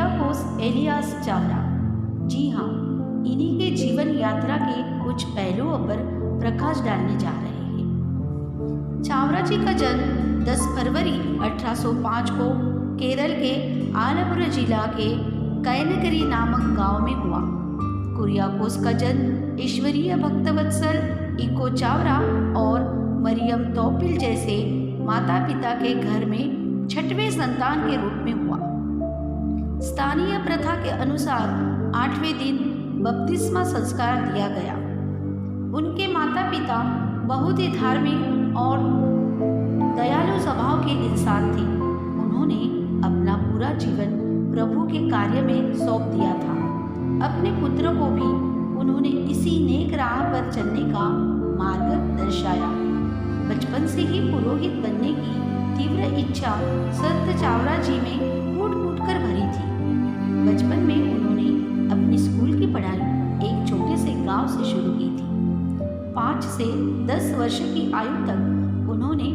Kuriakose alias Chawra. जी हाँ, इन्हीं के जीवन यात्रा के कुछ पहलुओं पर प्रकाश डालने जा रहे हैं। चावरा जी का जन्म 10 फरवरी 1805 को केरल के आलपुर जिला के कैनकरी नामक गांव में हुआ। कुरियाकोस का जन्म ईश्वरीय भक्तवत्सल इको चावरा और मरियम तौपिल जैसे माता पिता के घर में छठवें संतान के रूप में हुआ। स्थानीय प्रथा के अनुसार 8वें दिन बपतिस्मा संस्कार दिया गया। उनके माता पिता बहुत ही धार्मिक और दयालु स्वभाव के इंसान थे। उन्होंने अपना पूरा जीवन प्रभु के कार्य में सौंप दिया था। अपने पुत्र को भी उन्होंने इसी नेक राह पर चलने का मार्ग दर्शाया। बचपन से ही पुरोहित बनने की तीव्र इच्छा संत चावरा जी में कूट कूट कर भरी थी। बचपन में उन्होंने अपनी स्कूल की पढ़ाई एक छोटे से गांव से शुरू की थी। 5 से 10 वर्ष की आयु तक उन्होंने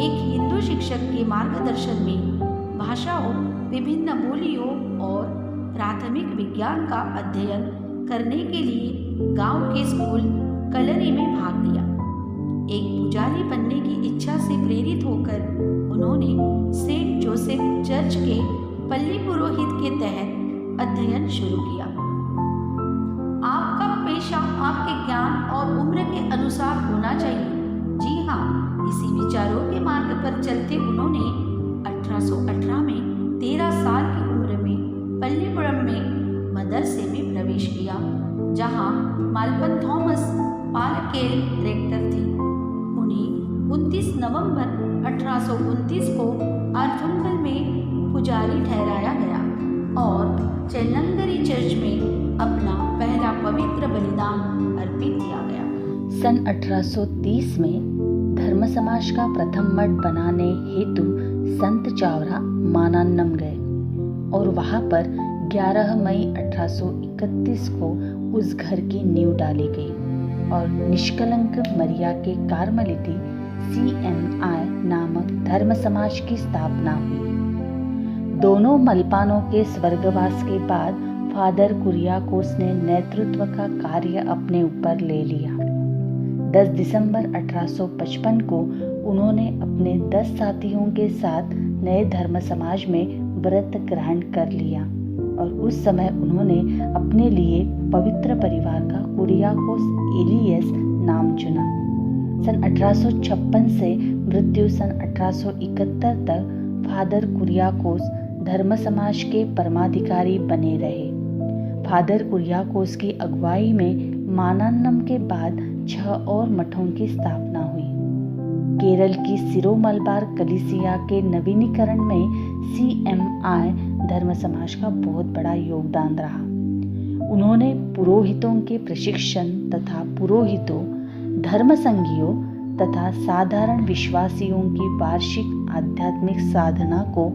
एक हिंदू शिक्षक के मार्गदर्शन में भाषाओं, विभिन्न बोलियों और प्राथमिक विज्ञान का अध्ययन करने के लिए गांव के स्कूल कलरी में भाग लिया। एक पुजारी बनने की इच्छा से प्रेरित होकर उन्होंने सेंट जोसेफ चर्च के पल्ली पुरोहित के तहत अध्ययन शुरू किया। आपका पेशा आपके ज्ञान और उम्र के अनुसार होना चाहिए। जी हाँ, इसी विचारों के मार्ग पर चलते उन्होंने 1818 में 13 साल की उम्र में पल्लीपुरम में मदरसे में प्रवेश किया, जहाँ मालपन थॉमस पालकेल रेक्टर थे। उन्हें 29 नवंबर 1829 को आर्थुंगल में पुजारी ठहराया गया और चेन्नंगरी चर्च में अपना पहला पवित्र बलिदान अर्पित किया गया। सन 1830 में धर्म समाज का प्रथम मठ बनाने हेतु संत चावरा मानान्नम गए और वहां पर 11 मई 1831 को उस घर की नींव डाली गई और निष्कलंक मरिया के कार्मलिटी CMI नामक धर्म समाज की स्थापना हुई। दोनों मलपानों के स्वर्गवास के बाद फादर कुरियाकोस ने नेतृत्व का कार्य अपने ऊपर ले लिया। 10 दिसंबर 1855 को उन्होंने अपने 10 साथियों के साथ नए धर्म समाज में व्रत ग्रहण कर लिया और उस समय उन्होंने अपने लिए पवित्र परिवार का कुरियाकोस एलियस नाम चुना। सन 1856 से मृत्यु सन 1871 तक फादर कुरियाकोस धर्म समाज के परमाधिकारी बने रहे। फादर कुरियाकोस की अगुवाई में मानान्नम के बाद 6 और मठों की स्थापना हुई। केरल की सिरो मलबार कलीसिया के नवीनीकरण में CMI धर्म समाज का बहुत बड़ा योगदान रहा। उन्होंने पुरोहितों के प्रशिक्षण तथा पुरोहितों, धर्म संघियों तथा साधारण विश्वासियों की वार्षिक आध्यात्मिक साधना को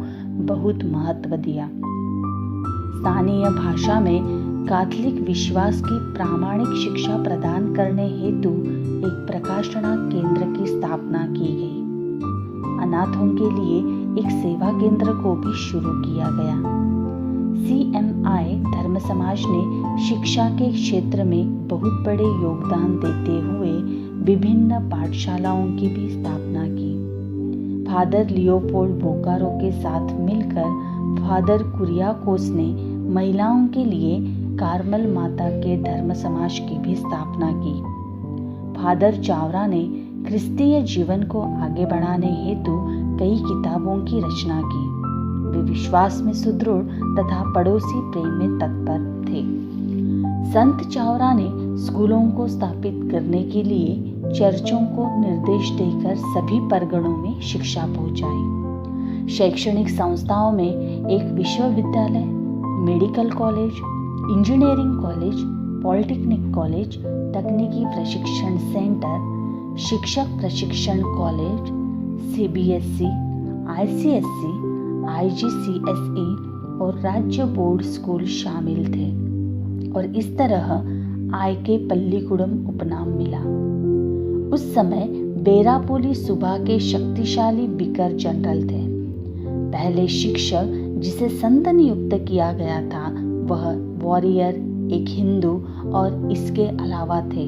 बहुत महत्व दिया। स्थानीय भाषा में कैथोलिक विश्वास की प्रामाणिक शिक्षा प्रदान करने हेतु एक प्रकाशना केंद्र की स्थापना की गई। अनाथों के लिए एक सेवा केंद्र को भी शुरू किया गया। CMI धर्म समाज ने शिक्षा के क्षेत्र में बहुत बड़े योगदान देते हुए विभिन्न पाठशालाओं की भी स्थापना की। फादर लियोपोल्ड बोकारो के साथ मिलकर फादर कुरियाकोस ने महिलाओं के लिए कार्मल माता के धर्म समाज की भी स्थापना की। फादर चावरा ने क्रिस्तीय जीवन को आगे बढ़ाने हेतु कई किताबों की रचना की। वे विश्वास में सुदृढ़ तथा पड़ोसी प्रेम में तत्पर थे। संत चावरा ने स्कूलों को स्थापित करने के लिए चर्चों को निर्देश देकर सभी परगणों में शिक्षा पहुंचाई। शैक्षणिक संस्थाओं में एक विश्वविद्यालय, medical college, engineering college, polytechnic college, तकनीकी प्रशिक्षण सेंटर, शिक्षक प्रशिक्षण कॉलेज, CBSE, ICSE, IGCSE और राज्य बोर्ड स्कूल शामिल थे और इस तरह आयके पल्लीकुडम उपनाम मिला। उस समय बेरापोली सूबा के शक्तिशाली बिकर जनरल थे। पहले शिक्षक जिसे संत नियुक्त किया गया था वह वॉरियर, एक हिंदू और इसके अलावा थे।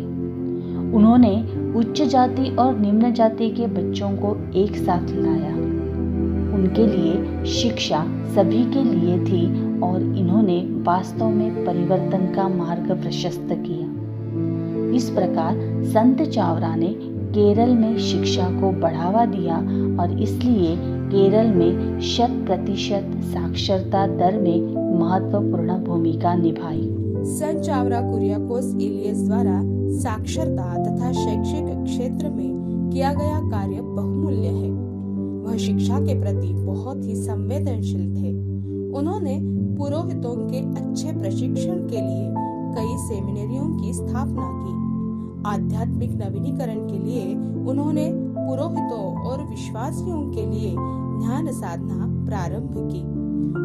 उन्होंने उच्च जाति और निम्न जाति के बच्चों को एक साथ लाया। उनके लिए शिक्षा सभी के लिए थी और इन्होंने वास्तव में परिवर्तन का मार्ग प्रशस्त किया। इस प्रकार संत चावरा ने केरल में शिक्षा को बढ़ावा दिया और इसलिए केरल में 100% साक्षरता दर में महत्वपूर्ण भूमिका निभाई। संत चावरा कुरियाकोस इलियस द्वारा साक्षरता तथा शैक्षिक क्षेत्र में किया गया कार्य बहुमूल्य है। वह शिक्षा के प्रति बहुत ही संवेदनशील थे। उन्होंने पुरोहितों के अच्छे प्रशिक्षण के लिए कई सेमिनरियों की स्थापना की। आध्यात्मिक नवीनीकरण के लिए उन्होंने पुरोहितों और विश्वासियों के लिए ध्यान साधना प्रारंभ की।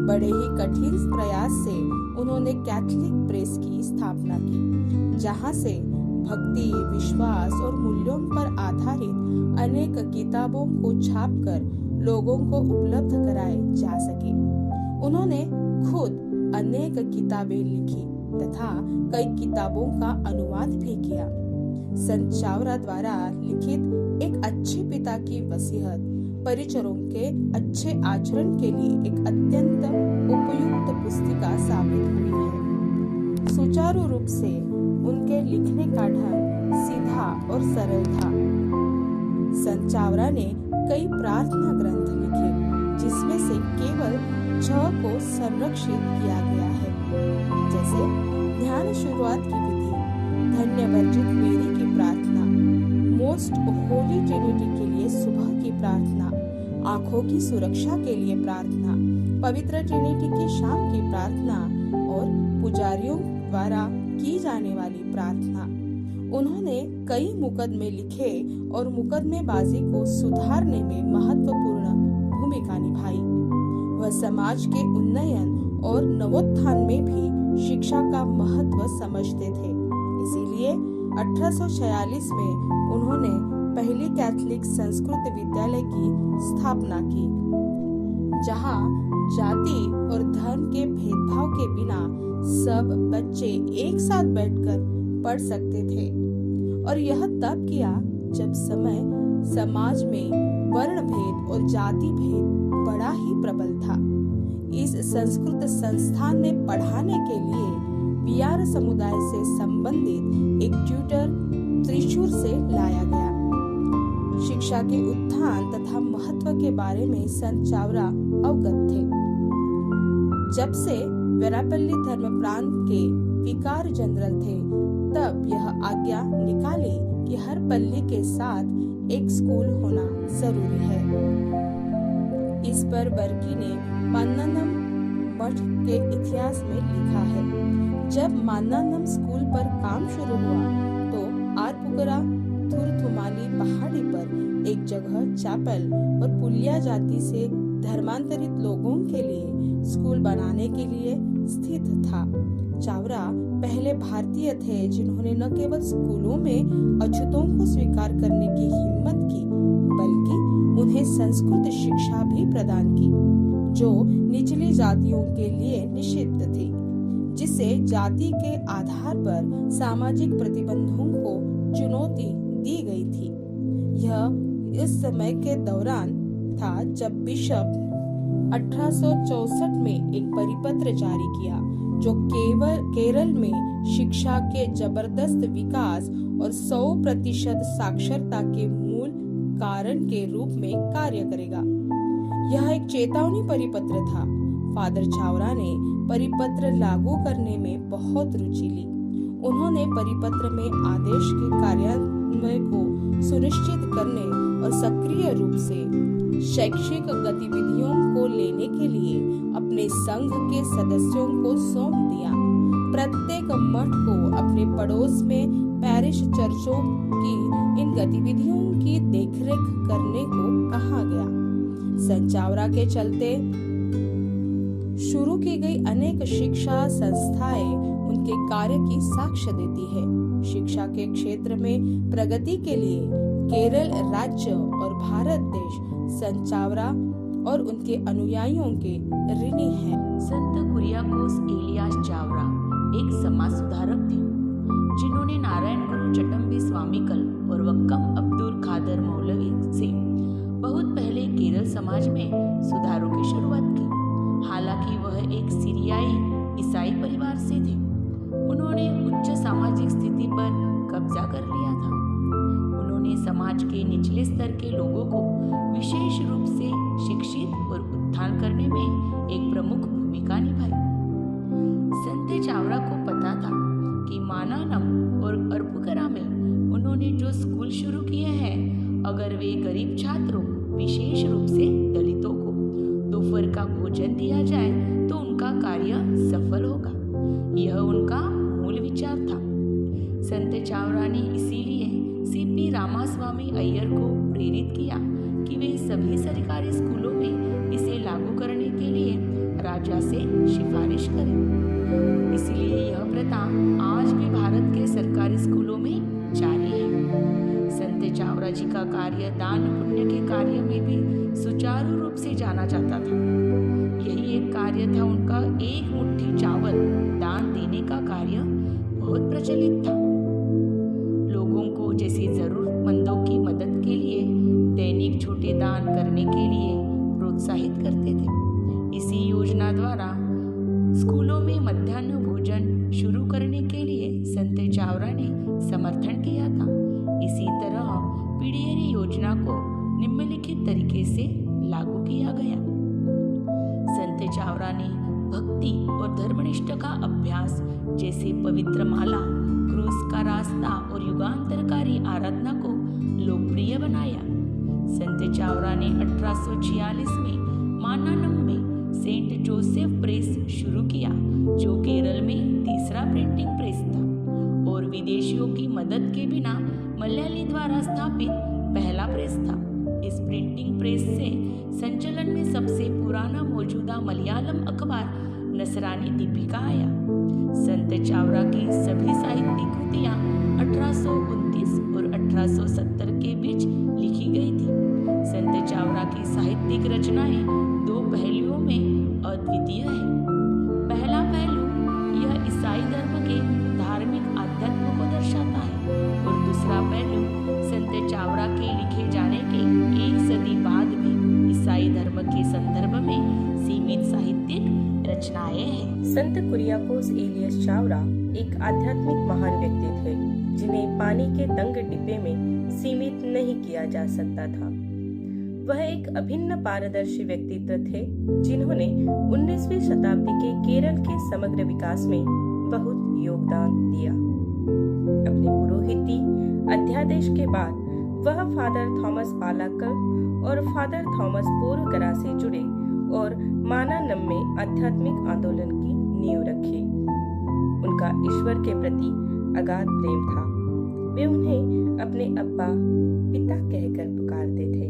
बड़े ही कठिन प्रयास से उन्होंने कैथोलिक प्रेस की स्थापना की, जहां से भक्ति, विश्वास और मूल्यों पर आधारित अनेक किताबों को छापकर लोगों को उपलब्ध कराए जा सके। उन्होंने खुद अनेक किताबें लिखी तथा कई किताबों का अनुवाद भी किया। संत चावरा द्वारा लिखित एक अच्छे पिता की वसीयत परिचरों के अच्छे आचरण के लिए एक अत्यंत उपयुक्त पुस्तिका साबित हुई है। सुचारू रूप से उनके लिखने का ढंग सीधा और सरल था। संत चावरा ने कई प्रार्थना ग्रंथ लिखे, जिसमें से केवल 6 को संरक्षित किया गया है, जैसे ध्यान शुरुआत की विधि, धन्य वर्जित मेरी की प्रार्थना, मोस्ट होली ट्रिनिटी के लिए सुबह की प्रार्थना, आंखों की सुरक्षा के लिए प्रार्थना, पवित्र ट्रिनिटी की शाम की प्रार्थना और पुजारियों द्वारा की जाने वाली प्रार्थना। उन्होंने कई मुकदमे लिखे और मुकदमेबाजी को सुधारने में महत्वपूर्ण भूमिका निभाई। वह समाज के उन्नयन और नवोत्थान में भी शिक्षा का महत्व समझते थे। इसीलिए 1846 में उन्होंने पहली कैथोलिक संस्कृत विद्यालय की स्थापना की, जहां जाति और धर्म के भेदभाव के बिना सब बच्चे एक साथ बैठकर पढ़ सकते थे। और यह तब किया जब समाज में वर्ण भेद और जाति भेद बड़ा ही प्रबल था। इस संस्कृत संस्थान में पढ़ाने के लिए बिहार समुदाय से संबंधित एक ट्यूटर त्रिशूर से लाया गया। शिक्षा के उत्थान तथा महत्व के बारे में संत चावरा अवगत थे। जब से वेरापल्ली धर्म प्रांत के विकार जनरल थे, तब यह आज्ञा निकाली कि हर पल्ली के साथ एक स्कूल होना जरूरी है। इस पर बर्की ने मान्नानम मठ के इतिहास में लिखा है, जब मान्नानम स्कूल पर काम शुरू हुआ तो आरपुगरा थुरथुमाली पहाड़ी पर एक जगह चैपल और पुलिया जाति से धर्मांतरित लोगों के लिए स्कूल बनाने के लिए स्थित था। चावरा पहले भारतीय थे जिन्होंने न केवल स्कूलों में अछूतों को स्वीकार करने की हिम्मत की, बल्कि उन्हें संस्कृत शिक्षा भी प्रदान की, जो निचली जातियों के लिए निषिद्ध थी, जिससे जाति के आधार पर सामाजिक प्रतिबंधों को चुनौती दी गई थी। यह इस समय के दौरान था जब बिशप 1864 में एक परिपत्र जारी किया, जो केरल में शिक्षा के जबरदस्त विकास और 100% साक्षरता के मूल कारण के रूप में कार्य करेगा। यह एक चेतावनी परिपत्र था। फादर चावरा ने परिपत्र लागू करने में बहुत रुचि ली। उन्होंने परिपत्र में आदेश के कार्यान्वयन को सुनिश्चित करने और सक्रिय रूप से शैक्षिक गतिविधियों को लेने के लिए अपने संघ के सदस्यों को सौंप दिया। प्रत्येक मठ को अपने पड़ोस में पैरिश चर्चों की इन गतिविधियों की देखरेख करने को कहा गया। संत चावरा के चलते शुरू की गई अनेक शिक्षा संस्थाएं उनके कार्य की साक्ष्य देती है। शिक्षा के क्षेत्र में प्रगति के लिए केरल राज्य और भारत देश संत चावरा और उनके अनुयायियों के ऋणी हैं। संत कुरियाकोस एलियास चावरा एक समाज सुधारक थे जिन्होंने नारायण गुरु चटम्बी स्वामीकल और वक्कम अब्दुल खादर मौलवी से बहुत पहले केरल समाज में सुधारों की शुरुआत की। हालांकि वह एक सीरियाई ईसाई परिवार से थे, उन्होंने उच्च सामाजिक स्थिति पर कब्जा कर लिया था। उन्होंने समाज के निचले स्तर के लोगों को विशेष रूप से शिक्षित और उत्थान करने में एक प्रमुख भूमिका निभाई। संत चावरा को पता था कि मानानम और अरपुकरा में उन्होंने जो स्कूल शुरू किए हैं, अगर वे गरीब छात्रों, विशेष रूप से दलितों को दोपहर का भोजन दिया जाए तो उनका कार्य सफल होगा। यह उनका मूल विचार था। संत चावरा ने इसीलिए सीपी रामास्वामी अय्यर को प्रेरित किया कि वे सभी सरकारी स्कूलों में इसे लागू करने के लिए राजा से सिफारिश करें। इसलिए यह प्रथा आज भी भारत के सरकारी स्कूलों में जारी है। संत चावरा जी का कार्य दान पुण्य के कार्य में भी सुचारू रूप से जाना जाता था। यही एक कार्य था उनका। एक मुट्ठी चावल दान देने का कार्य बहुत प्रचलित था। लोगों को जैसे जरूरतमंदों की मदद के लिए दैनिक छोटे दान करने के लिए प्रोत्साहित करते थे। इसी योजना द्वारा स्कूलों में मध्याह्न भोजन शुरू करने के लिए संत चावरा ने समर्थन किया था। इसी तरह पीढ़ियरी योजना को निम्नलिखित तरीके से लागू किया गया। संत चावरा ने भक्ति और धर्मनिष्ठ का अभ्यास जैसे पवित्र माला, क्रूस का रास्ता और युगांतरकारी आराधना को लोकप्रिय बनाया। संत चावरा ने 1846 में मानानम में सेंट जोसेफ प्रेस शुरू किया, जो केरल में तीसरा प्रिंटिंग प्रेस था और विदेशियों की मदद के बिना मलयाली द्वारा स्थापित पहला प्रेस था। इस प्रिंटिंग प्रेस से संचलन में सबसे पुराना मौजूदा मलयालम अखबार नसरानी दीपिका आया। संत चावरा की सभी साहित्यिक कृतियां 1829 और 1870 के बीच लिखी गई थी। संत चावरा की साहित्यिक रचनाएं दो पहलुओं में अद्वितीय है। पहला पहलू यह ईसाई धर्म के धार्मिक आध्यात्म को दर्शाता है और दूसरा पहलू संत चावरा के लिखे जाने के एक सदी बाद भी ईसाई धर्म के संदर्भ में सीमित साहित्यिक रचनाएं हैं। संत कुरियाकोस एलियास चावरा एक आध्यात्मिक महान व्यक्ति थे जिन्हें पानी के दंग डिब्बे में सीमित नहीं किया जा सकता था। वह एक अभिन्न पारदर्शी व्यक्तित्व थे जिन्होंने 19वीं शताब्दी के केरल के समग्र विकास में बहुत योगदान दिया। अपने पुरोहिती अध्यादेश के बाद वह फादर थॉमस पालाकर और फादर थॉमस पोरगरा से जुड़े और मानानम में आध्यात्मिक आंदोलन की नींव रखी। उनका ईश्वर के प्रति अगाध प्रेम था। वे उन्हें अपने अब्बा पिता कहकर पुकारते थे।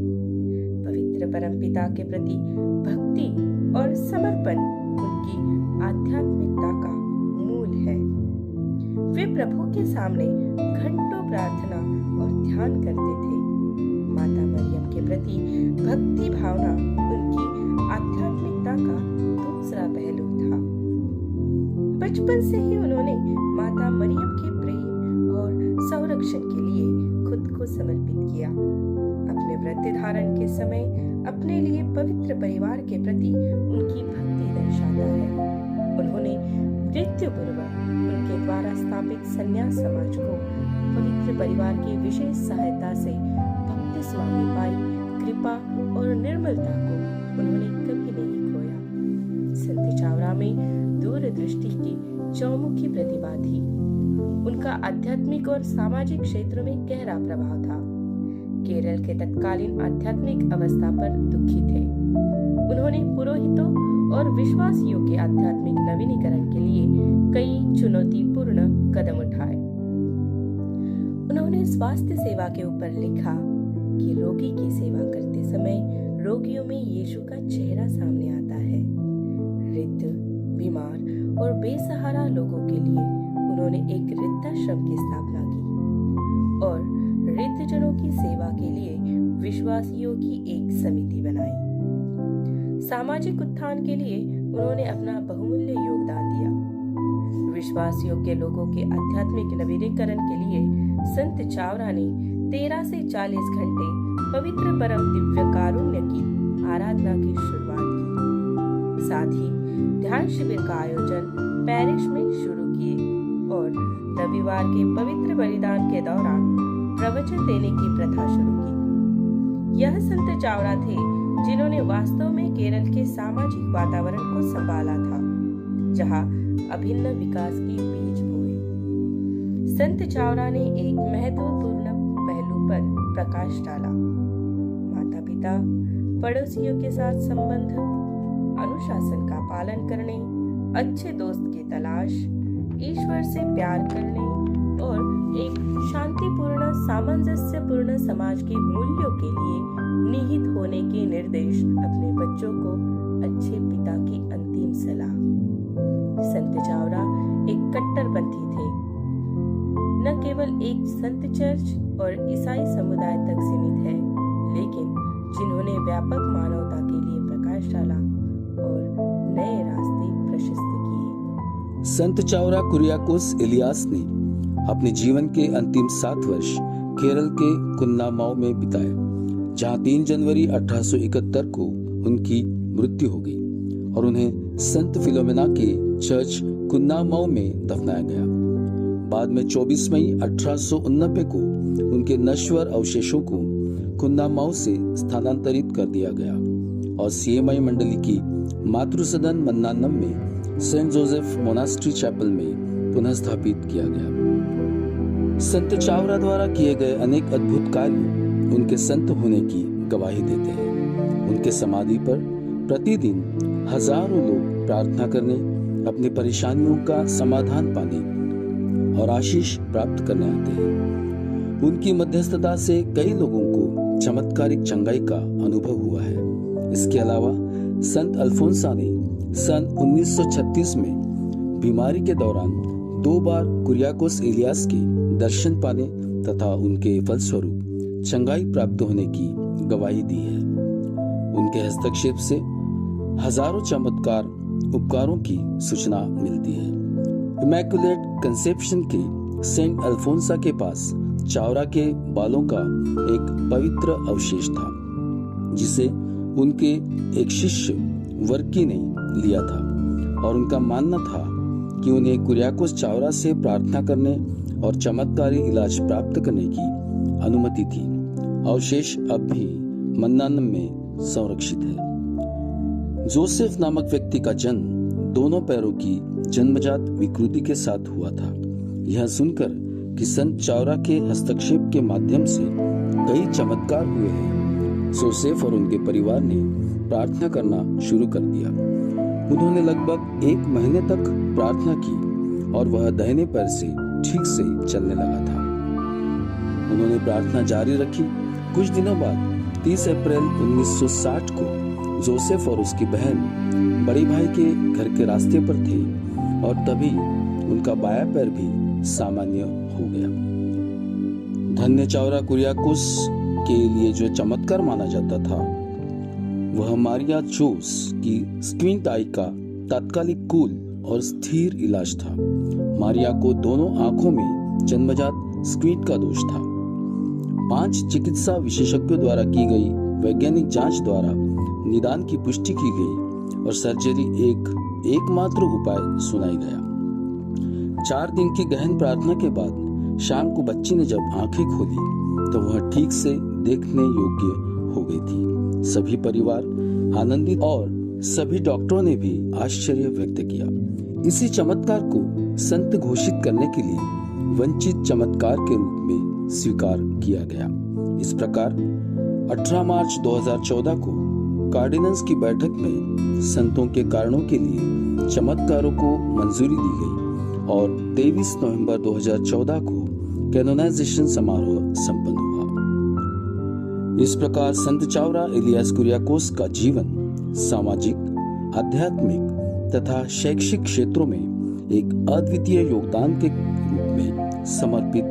पवित्र परमपिता के प्रति भक्ति और समर्पण उनकी आध्यात्मिकता का मूल है। वे प्रभु के सामने घंटों प्रार्थना और ध्यान करते थे। माता मरियम के प्रति भक्ति भावना उनकी आध्यात्मिकता का दूसरा पहलू था। बचपन से ही उन्होंने माता मरियम के प्रेम और संरक्षण के लिए खुद को समर्पित किया। अपने व्रत धारण के समय अपने लिए पवित्र परिवार के प्रति उनकी भक्ति दर्शाता है। उन्होंने मृत्यु पूर्व उनके द्वारा स्थापित संन्यास समाज को पवित्र परिवार की विशेष सहायता से भक्ति स्वामी पाई कृपा और निर्मलता को उन्होंने कभी नहीं खोया। संत चावरा में दूरदृष्टि की चौमुखी प्रतिभा थी। उनका आध्यात्मिक और सामाजिक क्षेत्रों में गहरा प्रभाव था। केरल के तत्कालीन आध्यात्मिक अवस्था पर दुखी थे। उन्होंने पुरोहितों और विश्वासियों के आध्यात्मिक नवीनीकरण के लिए कई चुनौतीपूर्ण कदम उठाए। उन्होंने स्वास्थ्य सेवा के ऊपर लिखा कि रोगी की सेवा करते समय रोगियों में यीशु का चेहरा सामने आता है। वृद्ध, बीमार और बेसहारा लोगों के लिए उन्होंने एक वृद्धाश्रम की स्थापना की और वृद्धजनों की सेवा के लिए विश्वासियों की एक समिति बनाई। सामाजिक उत्थान के लिए उन्होंने अपना बहुमूल्य योगदान दिया। विश्वास योग्य लोगों के आध्यात्मिक नवीनीकरण के लिए संत चावरा ने 13 से 40 घंटे पवित्र परम दिव्य कारुण्य की आराधना की शुरुआत की। साथ ही ध्यान शिविर का आयोजन पेरिस में शुरू किए और रविवार के पवित्र बलिदान के दौरान प्रवचन देने की प्रथा शुरू की। यह संत चावरा थे जिन्होंने वास्तव में केरल के सामाजिक वातावरण को संभाला था, जहां अभिन्न विकास के बीज बोए। संत चावरा ने एक महत्वपूर्ण पहलू पर प्रकाश डाला। माता पिता, पड़ोसियों के साथ संबंध, अनुशासन का पालन करने, अच्छे दोस्त की तलाश, ईश्वर से प्यार करने और एक शांतिपूर्ण सामंजस्यपूर्ण समाज के मूल्यों के लिए निहित होने के निर्देश अपने बच्चों को अच्छे पिता की अंतिम सलाह। संत चावरा एक कट्टरपंथी थे। न केवल एक संत चर्च और ईसाई समुदाय तक सीमित है, लेकिन जिन्होंने व्यापक मानवता के लिए प्रकाश डाला और नए रास्ते प्रशस्त किए। संत चावरा कुरियाकोस इलियास ने अपने जीवन के अंतिम 7 वर्ष केरल के कुन्नामाऊ में बिताए, जहां 3 जनवरी 1871 को उनकी मृत्यु हो गई और उन्हें संत फिलोमेना के चर्च कुन्नामाऊ में दफनाया गया। बाद में 24 मई 1889 को उनके नश्वर अवशेषों को कुन्नामाऊ से स्थानांतरित कर दिया गया और सीएमआई मंडली की मातृसदन मन्नानम में सेंट जोसेफ मोनास्ट्री चैपल में पुनः स्थापित किया गया। संत चावरा द्वारा किए गए अनेक अद्भुत कार्य उनके संत होने की गवाही देते हैं। उनके समाधि पर प्रतिदिन हजारों लोग प्रार्थना करने, अपनी परेशानियों का समाधान पाने और आशीष प्राप्त करने आते हैं। उनकी मध्यस्थता से कई लोगों को चमत्कारिक चंगाई का अनुभव हुआ है। इसके अलावा संत अल्फोंसा ने सन 1936 में बीमारी के दौरान 2 बार कुरियाकोस इलियास के दर्शन पाने तथा उनके फलस्वरूप चंगाई प्राप्त होने की गवाही दी है। उनके हस्तक्षेप से हजारों चमत्कार उपकारों की सूचना मिलती है। इमैकुलेट कंसेप्शन के सेंट अल्फोंसा के पास चावरा के बालों का एक पवित्र अवशेष था, जिसे उनके एक शिष्य वर्की ने लिया था और उनका मानना था कि उन्हें कुरियाकोस चावरा से प्रार्थना करने और चमत्कारी इलाज प्राप्त करने की अनुमति थी। अवशेष अब भी मन्नानम में संरक्षित है। जोसेफ नामक व्यक्ति का जन्म दोनों पैरों की जन्मजात विकृति के साथ हुआ था। यह सुनकर कि संत चावरा के हस्तक्षेप के माध्यम से कई चमत्कार हुए हैं, जोसेफ और उनके परिवार ने प्रार्थना करना शुरू कर दिया। उन्होंने लगभग 1 महीने तक प्रार्थना की और वह दाहिने पैर से ठीक से चलने लगा था। उन्होंने प्रार्थना जारी रखी। कुछ दिनों बाद 30 अप्रैल 1960 को जोसेफ और उसकी बहन बड़े भाई के घर के रास्ते पर थे और तभी उनका बायां पैर भी सामान्य हो गया। धन्य चावरा कुरियाकोस के लिए जो चमत्कार माना जाता था वह मारिया जोस की स्क्विंट आई का तात्कालिक कूल और स्थिर इलाज था। मारिया को दोनों आंखों में जन्मजात स्क्विंट का दोष था। 5 चिकित्सा विशेषज्ञों द्वारा की गई वैज्ञानिक जांच द्वारा निदान की पुष्टि की गई और सर्जरी एकमात्र उपाय सुनाई गया। 4 दिन की गहन प्रार्थना के बाद शाम को बच्ची ने जब आंखें खोली तो वह ठीक से देखने योग्य हो गई थी। सभी परिवार आनंदित और सभी डॉक्टरों ने भी आश्चर्य व्यक्त किया। इसी चमत्कार को संत घोषित करने के लिए वंचित चमत्कार के रूप में स्वीकार किया गया। इस प्रकार 18 मार्च 2014 को कार्डिनल्स की बैठक में संतों के कारणों के लिए चमत्कारों को मंजूरी दी गई और 23 नवंबर 2014 को कैनोनाइजेशन समारोह संपन्न हुआ। इस प्रकार संत चावरा इलियास कुरियाकोस का जीवन सामाजिक, आध्यात्मिक तथा शैक्षिक क्षेत्रों में एक अद्वितीय योगदान के रूप में समर्पित